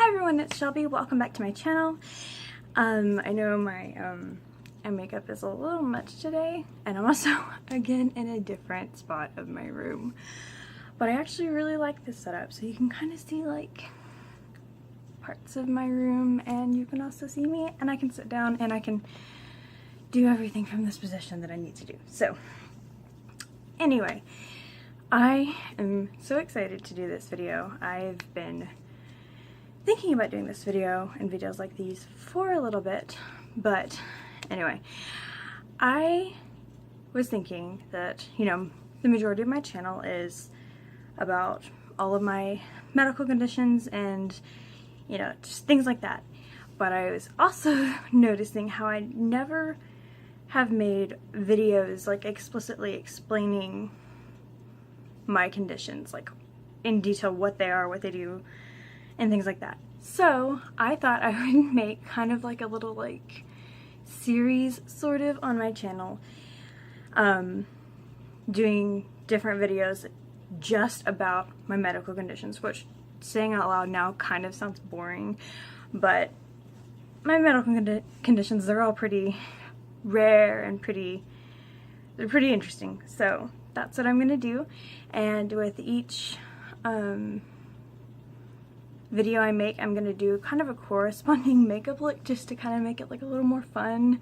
Hi everyone, it's Shelby. Welcome back to my channel. I know my makeup is a little much today, and I'm also again in a different spot of my room. But I actually really like this setup, so you can kind of see like parts of my room, and you can also see me, and I can sit down and I can do everything from this position that I need to do. So anyway, I am so excited to do this video. I've been thinking about doing this video and videos like these for a little bit, but anyway, I was thinking that, you know, the majority of my channel is about all of my medical conditions and, you know, just things like that. But I was also noticing how I never have made videos like explicitly explaining my conditions, like in detail what they are, what they do, and things like that. So I thought I would make kind of like a little like series sort of on my channel, doing different videos just about my medical conditions, which saying out loud now kind of sounds boring, but my medical conditions, they're all pretty rare and they're pretty interesting. So that's what I'm gonna do, and with each video I make, I'm gonna do kind of a corresponding makeup look just to kind of make it like a little more fun.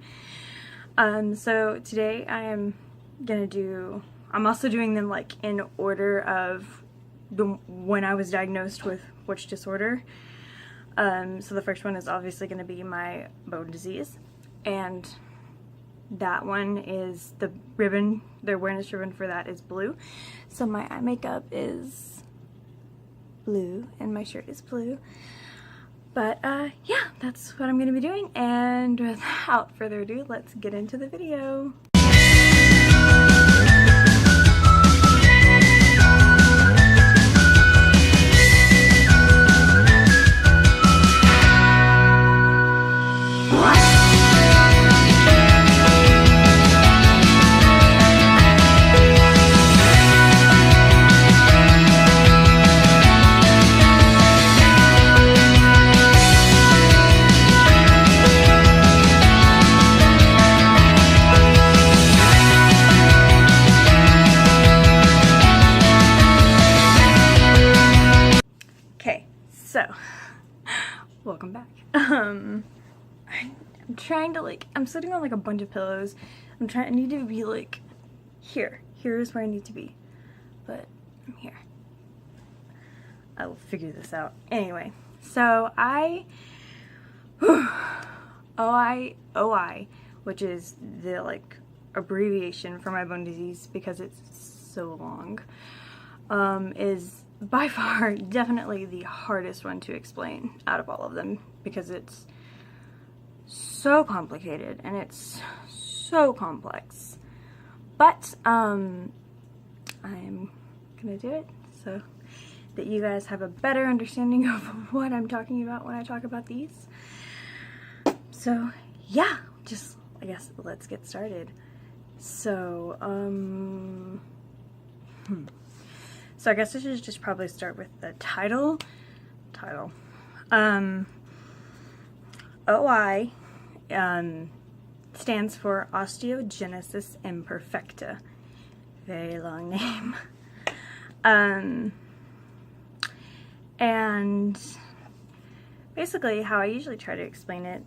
So today I'm also doing them like in order of when I was diagnosed with which disorder. So the first one is obviously going to be my bone disease, and that one is the awareness ribbon for that is blue. So my eye makeup is blue and my shirt is blue. But yeah, that's what I'm going to be doing, and without further ado, let's get into the video. So, welcome back. I'm trying to I'm sitting on like a bunch of pillows. I need to be like here. Here is where I need to be. But I'm here. I will figure this out. Anyway, so OI, which is the like abbreviation for my bone disease because it's so long, is by far definitely the hardest one to explain out of all of them because it's so complicated and it's so complex. But I'm gonna do it so that you guys have a better understanding of what I'm talking about when I talk about these. So yeah, just I guess let's get started. So So I guess I should just probably start with the title. OI stands for Osteogenesis Imperfecta. Very long name. And basically how I usually try to explain it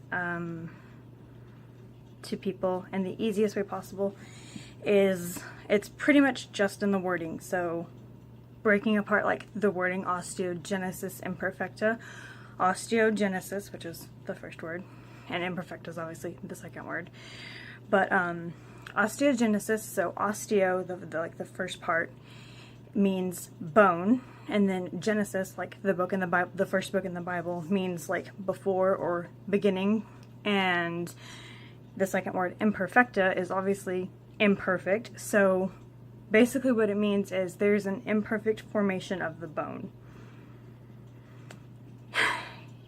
to people in the easiest way possible is it's pretty much just in the wording. So breaking apart like the wording Osteogenesis Imperfecta, osteogenesis, which is the first word, and imperfecta is obviously the second word. But osteogenesis, so osteo, the first part, means bone, and then Genesis, like the book in the Bible, the first book in the Bible, means like before or beginning, and the second word imperfecta is obviously imperfect. So basically what it means is there's an imperfect formation of the bone.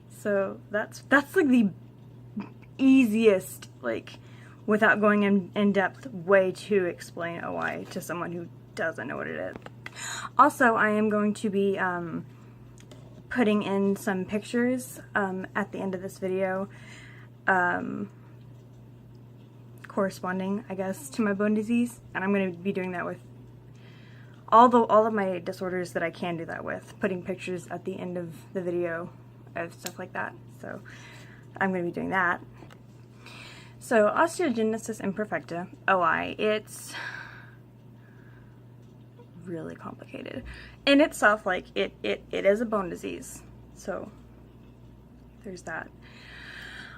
So that's like the easiest, like without going in depth way to explain OI to someone who doesn't know what it is. Also, I am going to be putting in some pictures at the end of this video, corresponding, I guess, to my bone disease, and I'm going to be doing that with all of my disorders that I can do that with, putting pictures at the end of the video of stuff like that. So I'm going to be doing that. So Osteogenesis Imperfecta, OI, it's really complicated. In itself, like, it is a bone disease, so there's that.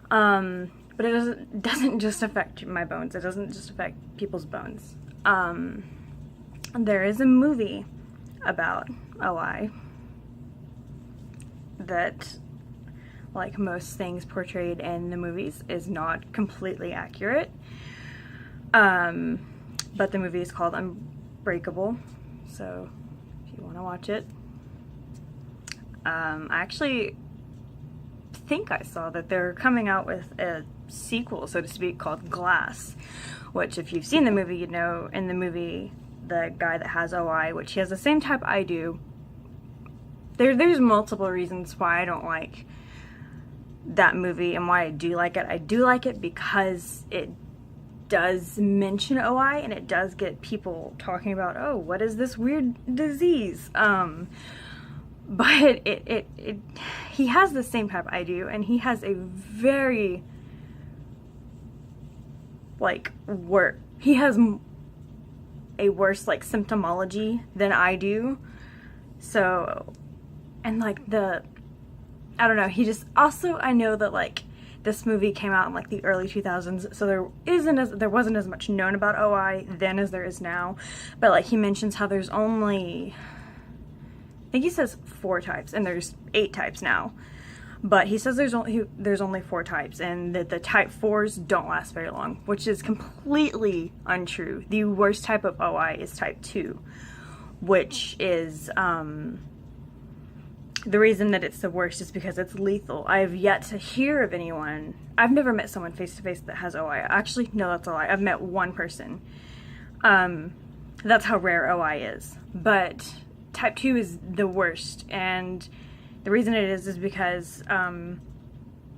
But it doesn't just affect my bones. It doesn't just affect people's bones. There is a movie about OI that, like most things portrayed in the movies, is not completely accurate. But the movie is called Unbreakable, so if you want to watch it. I actually think I saw that they're coming out with a sequel, so to speak, called Glass, which, if you've seen the movie, you'd know in the movie the guy that has OI, which he has the same type I do. There's multiple reasons why I don't like that movie and why I do like it. I do like it because it does mention OI and it does get people talking about, oh, what is this weird disease? But he has the same type I do, and he has a very, like, he has a worse, like, symptomology than I do. So, and like I don't know, he just, also, I know that, like, this movie came out in, like, the early 2000s, so there wasn't as much known about OI then as there is now. But, like, he mentions how there's only, I think he says 4 types, and there's 8 types now. But he says there's only 4 types, and that the type 4s don't last very long, which is completely untrue. The worst type of OI is type 2, which is, the reason that it's the worst is because it's lethal. I have yet to hear of anyone, I've never met someone face to face that has OI. Actually, no, that's a lie. I've met one person. That's how rare OI is. But type 2 is the worst, and the reason it is because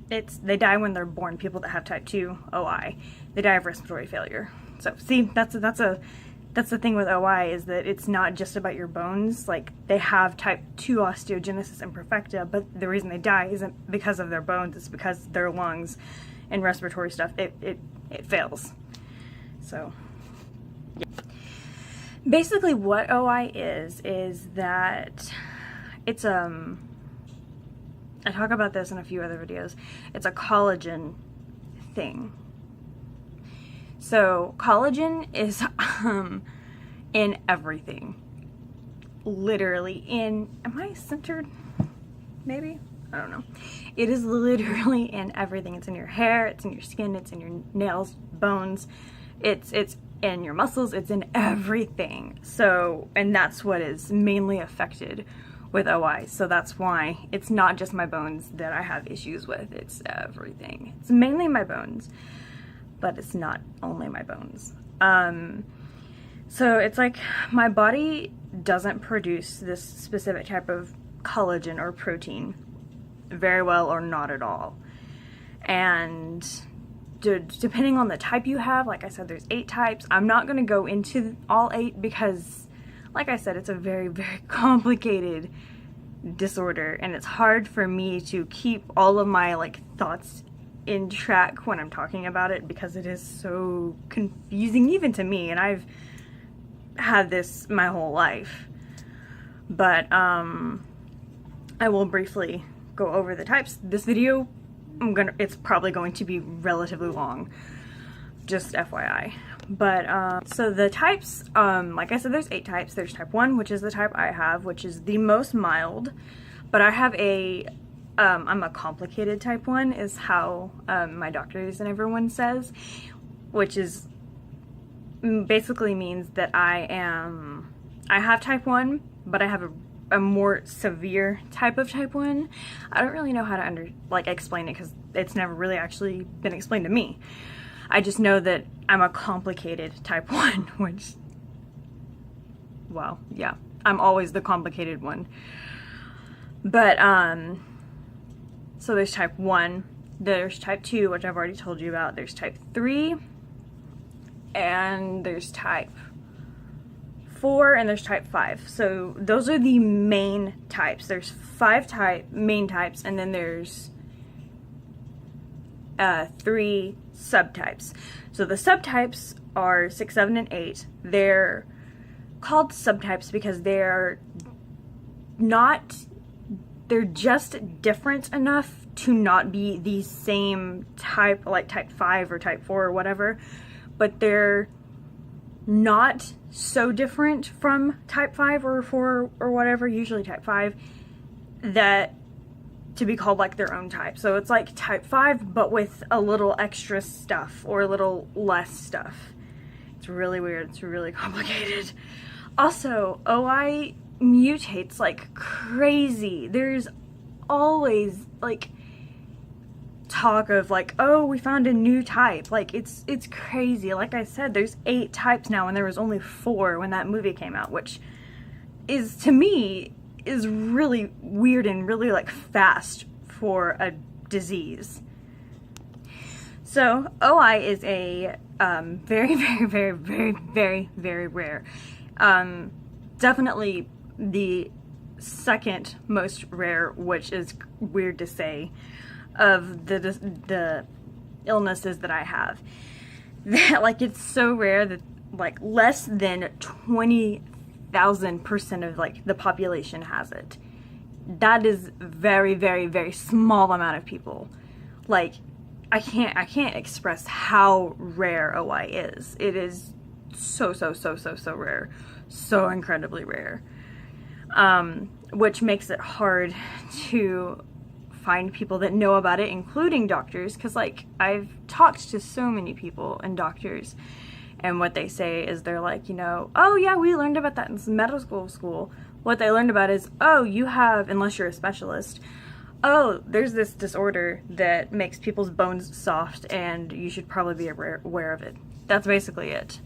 they die when they're born. People that have type 2 OI, they die of respiratory failure. So see, that's the thing with OI, is that it's not just about your bones. Like, they have type 2 osteogenesis imperfecta, but the reason they die isn't because of their bones, it's because their lungs and respiratory stuff, it fails. So yeah. Basically what OI is that it's I talk about this in a few other videos. It's a collagen thing. So collagen is in everything. Literally in, am I centered? Maybe? I don't know. It is literally in everything. It's in your hair, it's in your skin, it's in your nails, bones, it's in your muscles, it's in everything. So, and that's what is mainly affected with OI. So that's why it's not just my bones that I have issues with, it's everything. It's mainly my bones, but it's not only my bones. So it's like my body doesn't produce this specific type of collagen or protein very well, or not at all. And depending on the type you have, like I said, there's 8 types. I'm not going to go into all 8 because, like I said, it's a very, very complicated disorder, and it's hard for me to keep all of my, like, thoughts in track when I'm talking about it, because it is so confusing even to me, and I've had this my whole life. But I will briefly go over the types. This video, it's probably going to be relatively long, just FYI. But so the types, like I said, there's 8 types. There's type 1, which is the type I have, which is the most mild. But I have I'm a complicated type 1, is how my doctors and everyone says, which is basically means that I have type 1, but I have a more severe type of type 1. I don't really know how to explain it, because it's never really actually been explained to me. I just know that I'm a complicated type 1, which, well, yeah, I'm always the complicated one. But, so there's type 1, there's type 2, which I've already told you about, there's type 3, and there's type 4, and there's type 5. So those are the main types. There's 5 main types, and then there's 3 subtypes. So the subtypes are 6, 7, and 8. They're called subtypes because they're just different enough to not be the same type, like type 5 or type 4 or whatever, but they're not so different from type 5 or 4 or whatever, usually type 5, that to be called like their own type. So it's like type 5 but with a little extra stuff or a little less stuff. It's really weird. It's really complicated. Also, OI mutates like crazy. There's always like talk of like, oh, we found a new type. Like it's crazy. Like I said, there's 8 types now and there was only 4 when that movie came out, which is, to me, is really weird and really like fast for a disease. So OI is a very, very, very, very, very, very rare. Definitely the second most rare, which is weird to say, of the illnesses that I have. That, like, it's so rare that like less than 20,000% of like the population has it. That is very, very, very small amount of people. Like, I can't express how rare OI is. It is so rare, so incredibly rare, which makes it hard to find people that know about it, including doctors, because like I've talked to so many people and doctors, and what they say is they're like, you know, oh yeah, we learned about that in medical school. What they learned about is, oh, you have, unless you're a specialist, oh, there's this disorder that makes people's bones soft and you should probably be aware of it. That's basically it.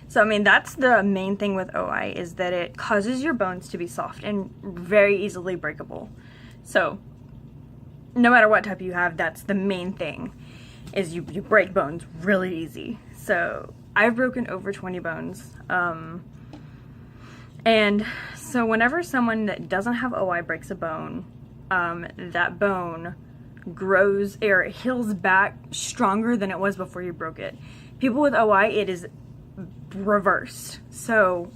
So, I mean, that's the main thing with OI, is that it causes your bones to be soft and very easily breakable. So, no matter what type you have, that's the main thing, is you break bones really easy. So, I've broken over 20 bones. And so whenever someone that doesn't have OI breaks a bone, that bone grows or heals back stronger than it was before you broke it. People with OI, it is reversed. So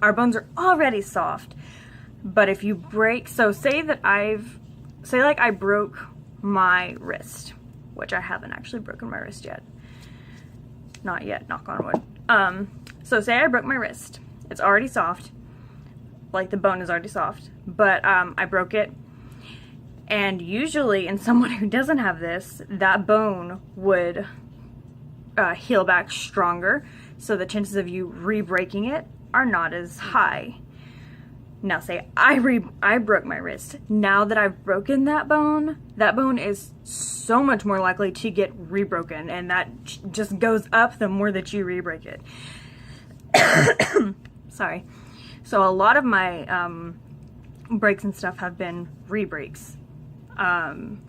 our bones are already soft, but if you break, so say like I broke my wrist, which I haven't actually broken my wrist yet. Not yet, knock on wood. So say I broke my wrist. It's already soft, like the bone is already soft, but I broke it, and usually in someone who doesn't have this, that bone would heal back stronger, so the chances of you re-breaking it are not as high. Now say I broke my wrist. Now that I've broken that bone is so much more likely to get re-broken, and that just goes up the more that you re-break it. Sorry. So a lot of my breaks and stuff have been re-breaks. I've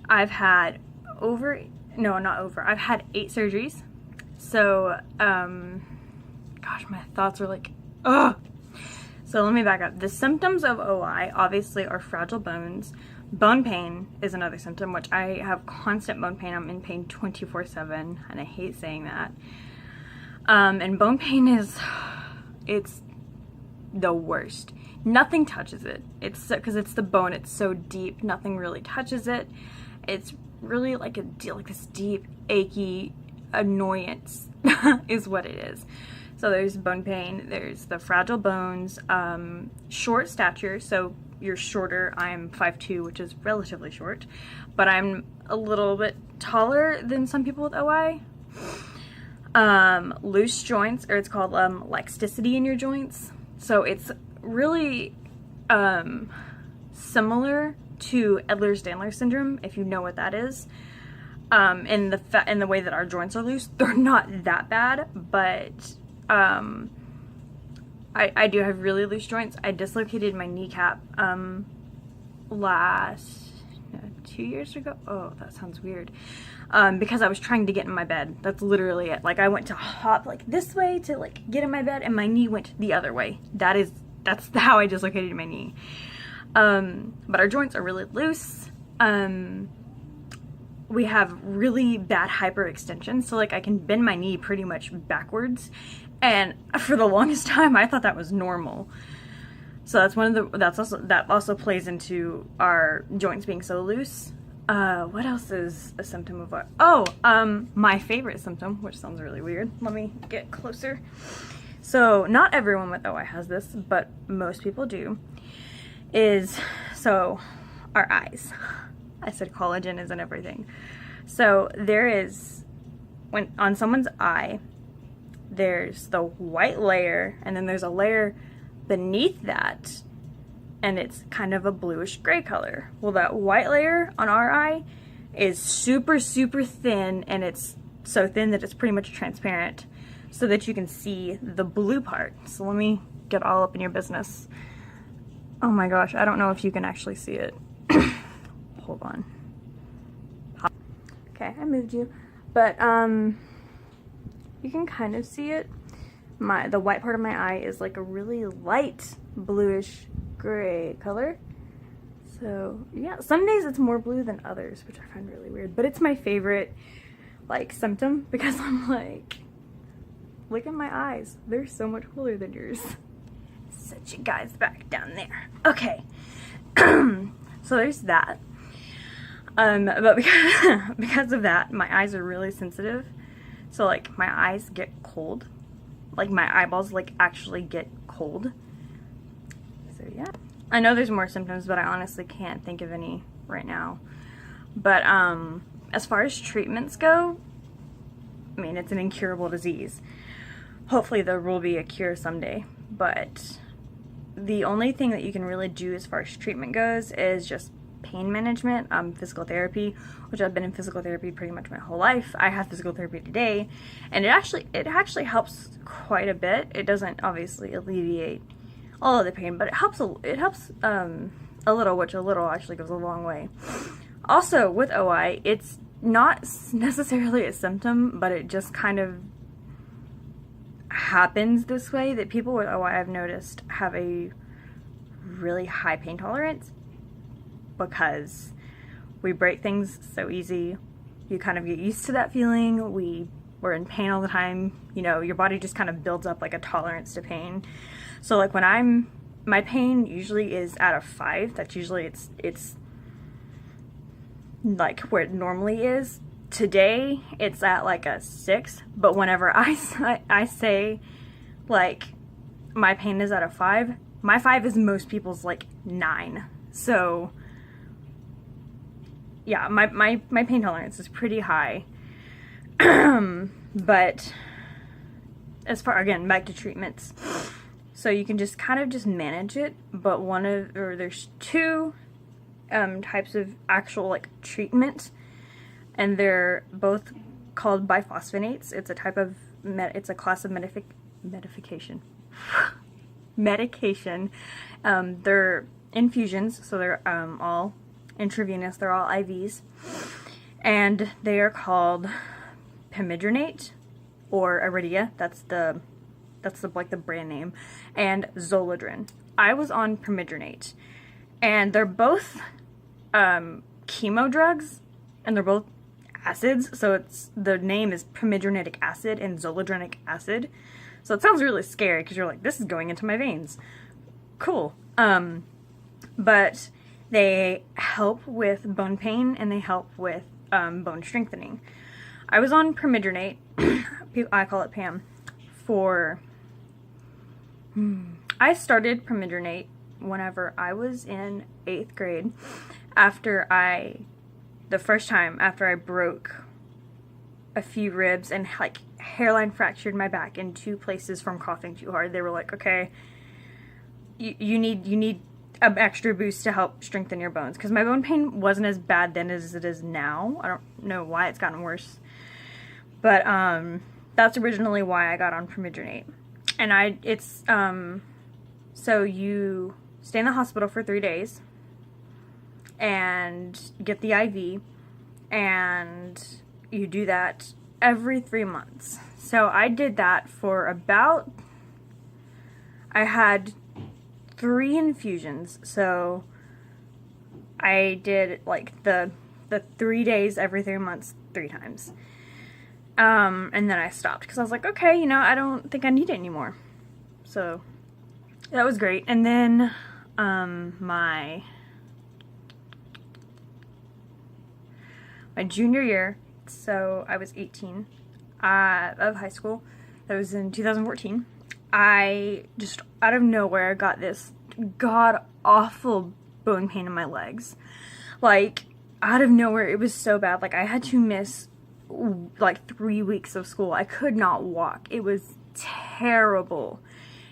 had I've had 8 surgeries. So, gosh, my thoughts are like, ugh. So let me back up. The symptoms of OI obviously are fragile bones. Bone pain is another symptom, which I have constant bone pain. I'm in pain 24/7, and I hate saying that. And bone pain it's the worst. Nothing touches it. It's because it's the bone. It's so deep. Nothing really touches it. It's really like this deep, achy annoyance is what it is. So there's bone pain. There's the fragile bones. Short stature. So you're shorter. I'm 5'2", which is relatively short, but I'm a little bit taller than some people with OI. Loose joints, or it's called laxicity in your joints. So it's really similar to Ehlers-Danlos syndrome, if you know what that is. In the way that our joints are loose, they're not that bad, but I do have really loose joints. I dislocated my kneecap last 2 years ago. Oh, that sounds weird. Because I was trying to get in my bed. That's literally it. Like, I went to hop like this way to like get in my bed, and my knee went the other way. That's how I dislocated my knee. But our joints are really loose. We have really bad hyperextension, so like I can bend my knee pretty much backwards, and for the longest time I thought that was normal. So that's that also plays into our joints being so loose. What else is a symptom of what? Oh, my favorite symptom, which sounds really weird. Let me get closer. So not everyone with OI has this, but most people do. So our eyes. I said collagen isn't everything. So there is, on someone's eye, there's the white layer, and then there's a layer beneath that, and it's kind of a bluish gray color. Well, that white layer on our eye is super, super thin, and it's so thin that it's pretty much transparent so that you can see the blue part. So let me get all up in your business. Oh my gosh, I don't know if you can actually see it. Hold on. Okay, I moved you. But you can kind of see it. The white part of my eye is like a really light bluish gray color. So yeah, some days it's more blue than others, which I find really weird. But it's my favorite like symptom, because I'm like, look at my eyes. They're so much cooler than yours. Set you guys back down there. Okay. So there's that. But because of that, my eyes are really sensitive. So like my eyes get cold. Like my eyeballs like actually get cold. So yeah. I know there's more symptoms, but I honestly can't think of any right now. But as far as treatments go, I mean, it's an incurable disease. Hopefully there will be a cure someday, but the only thing that you can really do as far as treatment goes is just pain management, physical therapy, which I've been in physical therapy pretty much my whole life. I have physical therapy today, and it actually helps quite a bit. It doesn't obviously alleviate all of the pain, but it helps a little, which a little actually goes a long way. Also with OI, it's not necessarily a symptom, but it just kind of happens this way, that people with OI, I've noticed, have a really high pain tolerance because we break things so easy. You kind of get used to that feeling. We're in pain all the time. You know, your body just kind of builds up like a tolerance to pain. So like when my pain usually is at a 5. That's usually it's like where it normally is. Today it's at like a 6, but whenever I say like my pain is at a 5, my 5 is most people's like 9. So yeah, my pain tolerance is pretty high. But as far, again, back to treatments. So you can just kind of just manage it, but there's 2 types of actual like treatment, and they're both called biphosphonates. It's a type of it's a class of medication. They're infusions, so they're all intravenous. They're all IVs, and they are called pamidronate or Iridia. That's the like the brand name, and Zolodron. I was on pamidronate, and they're both chemo drugs, and they're both acids. So the name is pamidronic acid and zoledronic acid. So it sounds really scary because you're like, this is going into my veins. Cool. But they help with bone pain, and they help with bone strengthening. I was on pamidronate, I call it Pam, I started pamidronate whenever I was in 8th grade, the first time after I broke a few ribs and like hairline fractured my back in 2 places from coughing too hard. They were like, okay, you need an extra boost to help strengthen your bones, because my bone pain wasn't as bad then as it is now. I don't know why it's gotten worse, but that's originally why I got on pamidronate. And so you stay in the hospital for 3 days and get the IV, and you do that every 3 months. So I did that for about, I had 3 infusions, so I did like the 3 days every 3 months 3 times. And then I stopped because I was like, okay, you know, I don't think I need it anymore. So that was great. And then my junior year, so I was 18 of high school. That was in 2014. I just out of nowhere got this god awful bone pain in my legs. Like, out of nowhere, it was so bad. Like, I had to miss like 3 weeks of school. I could not walk. It was terrible.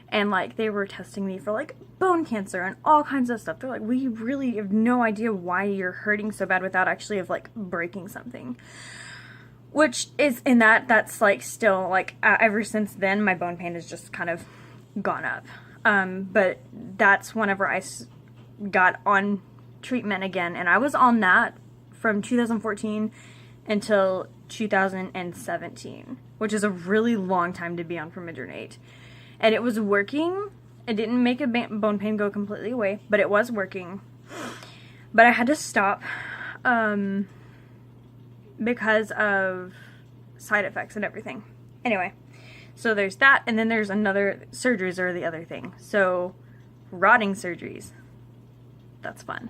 And like, they were testing me for like bone cancer and all kinds of stuff. They're like, we really have no idea why you're hurting so bad without actually of like breaking something. Which is, in that's like still like, ever since then, my bone pain has just kind of gone up. But that's whenever I got on treatment again, and I was on that from 2014 until 2017, which is a really long time to be on permethrin. And it was working. It didn't make a bone pain go completely away, but it was working. But I had to stop because of side effects and everything. Anyway, so there's that, and then there's another, surgeries are the other thing. So rodding surgeries, that's fun.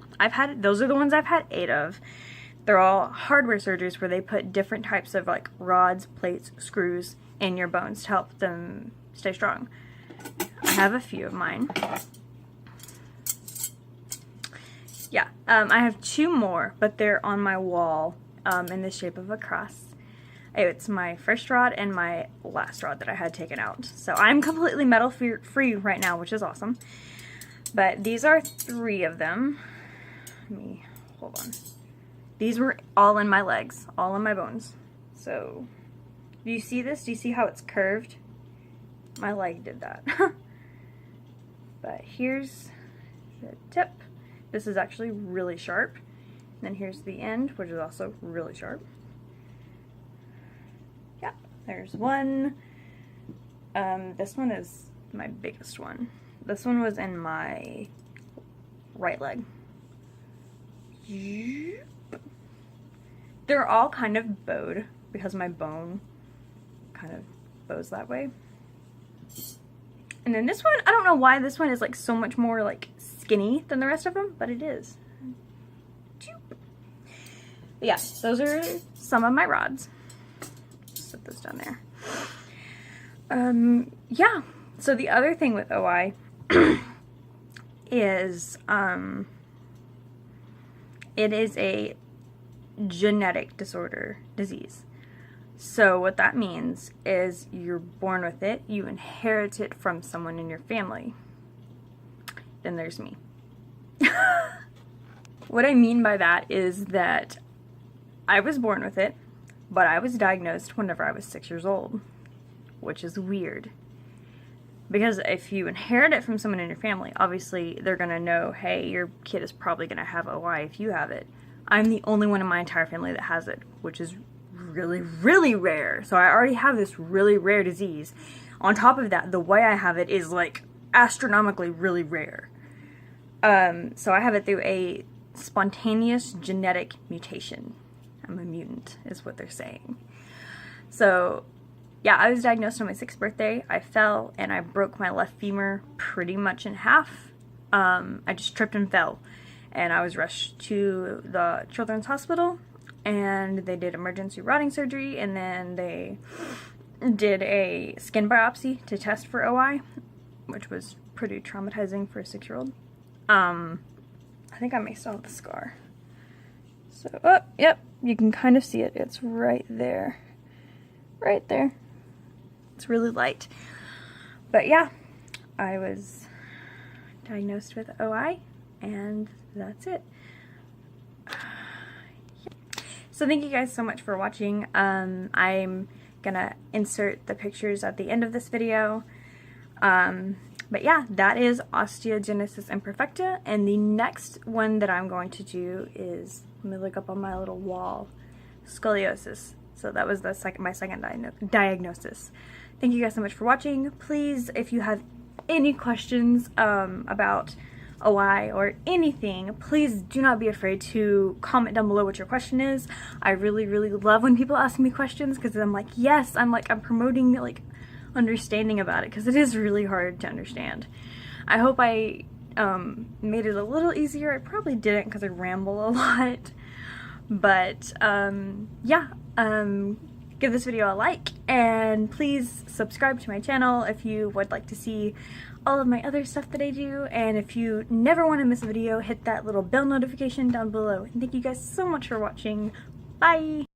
Those are the ones I've had 8 of. They're all hardware surgeries where they put different types of like rods, plates, screws in your bones to help them stay strong. I have a few of mine. Yeah, I have 2 more, but they're on my wall in the shape of a cross. It's my first rod and my last rod that I had taken out. So I'm completely metal free right now, which is awesome. But these are 3 of them. Hold on. These were all in my legs, all in my bones. So, do you see this? Do you see how it's curved? My leg did that. But here's the tip. This is actually really sharp. And then here's the end, which is also really sharp. Yeah, there's one. This one is my biggest one. This one was in my right leg. They're all kind of bowed because my bone kind of bows that way. And then this one, I don't know why this one is like so much more like skinny than the rest of them, but it is. But yeah, those are some of my rods. Set this down there. Yeah, so the other thing with OI is it is a genetic disease. So what that means is you're born with it, you inherit it from someone in your family. Then there's me. What I mean by that is that I was born with it, but I was diagnosed whenever I was 6 years old, which is weird. Because if you inherit it from someone in your family, obviously they're going to know, hey, your kid is probably going to have OI if you have it. I'm the only one in my entire family that has it, which is really, really rare. So I already have this really rare disease. On top of that, the way I have it is like astronomically really rare. So I have it through a spontaneous genetic mutation. I'm a mutant, is what they're saying. So yeah, I was diagnosed on my 6th birthday. I fell and I broke my left femur pretty much in half. I just tripped and fell. And I was rushed to the Children's Hospital, and they did emergency rodding surgery, and then they did a skin biopsy to test for OI, which was pretty traumatizing for a 6-year-old. I think I may still have the scar. So, oh, yep, you can kind of see it. It's right there. Right there. It's really light. But yeah, I was diagnosed with OI, and that's it. So thank you guys so much for watching. I'm gonna insert the pictures at the end of this video. But yeah, that is Osteogenesis Imperfecta, and the next one that I'm going to do is, let me look up on my little wall, scoliosis. So that was my second diagnosis. Thank you guys so much for watching. Please, if you have any questions about OI or anything, please do not be afraid to comment down below what your question is. I really, really love when people ask me questions, because I'm like, yes, I'm promoting like understanding about it, because it is really hard to understand. I hope I made it a little easier. I probably didn't, because I ramble a lot, but yeah, give this video a like, and please subscribe to my channel if you would like to see all of my other stuff that I do, and if you never want to miss a video, hit that little bell notification down below. And thank you guys so much for watching. Bye!